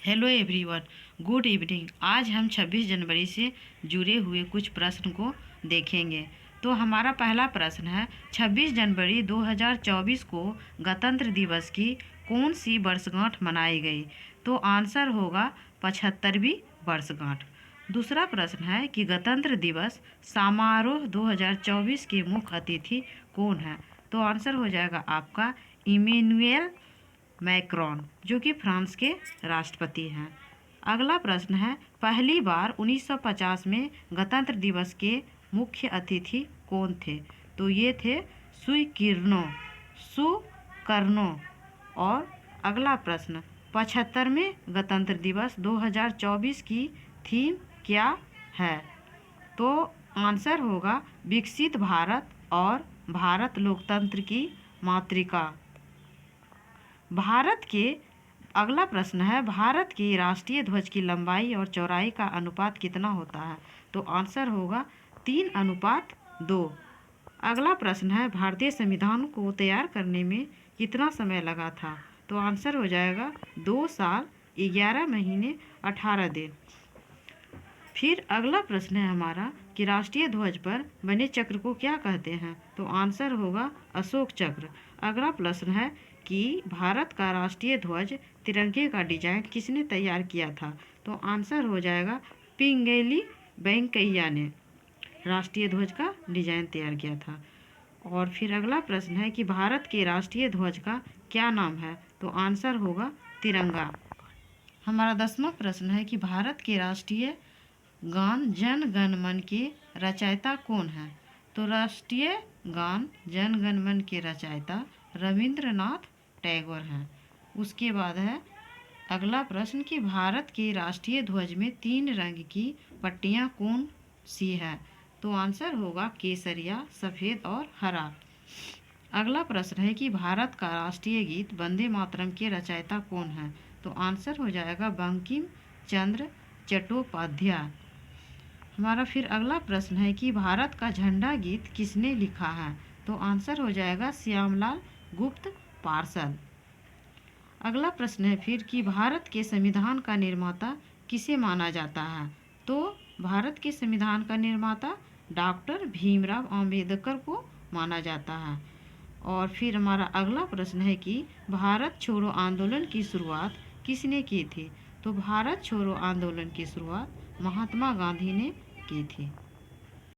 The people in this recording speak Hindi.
Hello everyone, good evening. आज हम 26 जनवरी से जुड़े हुए कुछ प्रश्न को देखेंगे। तो हमारा पहला प्रश्न है, 26 जनवरी 2024 को गणतंत्र दिवस की कौन सी वर्षगांठ मनाई गई? तो आंसर होगा 75वीं वर्षगांठ। दूसरा प्रश्न है कि गणतंत्र दिवस समारोह 2024 के मुख्य अतिथि कौन है? तो आंसर हो जाएगा आपका इमैनुअल मैक्रोन, जो कि फ्रांस के राष्ट्रपति हैं। अगला प्रश्न है, पहली बार 1950 में गणतंत्र दिवस के मुख्य अतिथि कौन थे? तो ये थे सुकर्नो। और अगला प्रश्न, 75वें गणतंत्र दिवस 2024 की थीम क्या है? तो आंसर होगा विकसित भारत और भारत लोकतंत्र की मातृका। भारत के अगला प्रश्न है, भारत के राष्ट्रीय ध्वज की लंबाई और चौड़ाई का अनुपात कितना होता है? तो आंसर होगा 3:2। अगला प्रश्न है, भारतीय संविधान को तैयार करने में कितना समय लगा था? तो आंसर हो जाएगा 2 साल 11 महीने 18 दिन। फिर अगला प्रश्न है हमारा कि राष्ट्रीय ध्वज पर बने चक्र को क्या कहते हैं? तो आंसर होगा अशोक चक्र। अगला प्रश्न है कि भारत का राष्ट्रीय ध्वज तिरंगे का डिजाइन किसने तैयार किया था? तो आंसर हो जाएगा पिंगेली वेंकैया ने राष्ट्रीय ध्वज का डिजाइन तैयार किया था। और फिर अगला प्रश्न है कि भारत के राष्ट्रीय ध्वज का क्या नाम है? तो आंसर होगा तिरंगा। हमारा 10वां प्रश्न है कि भारत के राष्ट्रीय गान जन गण मन के रचयिता कौन है? तो राष्ट्रीय गान जन गण मन के रचयिता रविंद्रनाथ टैगोर हैं। उसके बाद है अगला प्रश्न कि भारत के राष्ट्रीय ध्वज में 3 रंग की पट्टियाँ कौन सी हैं? तो आंसर होगा केसरिया, सफ़ेद और हरा। अगला प्रश्न है कि भारत का राष्ट्रीय गीत वंदे मातरम के रचयिता कौन है? तो आंसर हो जाएगा बंकिम चंद्र चट्टोपाध्याय। हमारा फिर अगला प्रश्न है कि भारत का झंडा गीत किसने लिखा है? तो आंसर हो जाएगा श्यामलाल गुप्त पार्षद। अगला प्रश्न है फिर कि भारत के संविधान का निर्माता किसे माना जाता है? तो भारत के संविधान का निर्माता डॉक्टर भीमराव अंबेडकर को माना जाता है। और फिर हमारा अगला प्रश्न है कि भारत छोड़ो आंदोलन की शुरुआत किसने की थी? तो भारत छोड़ो आंदोलन की शुरुआत महात्मा गांधी ने की थी।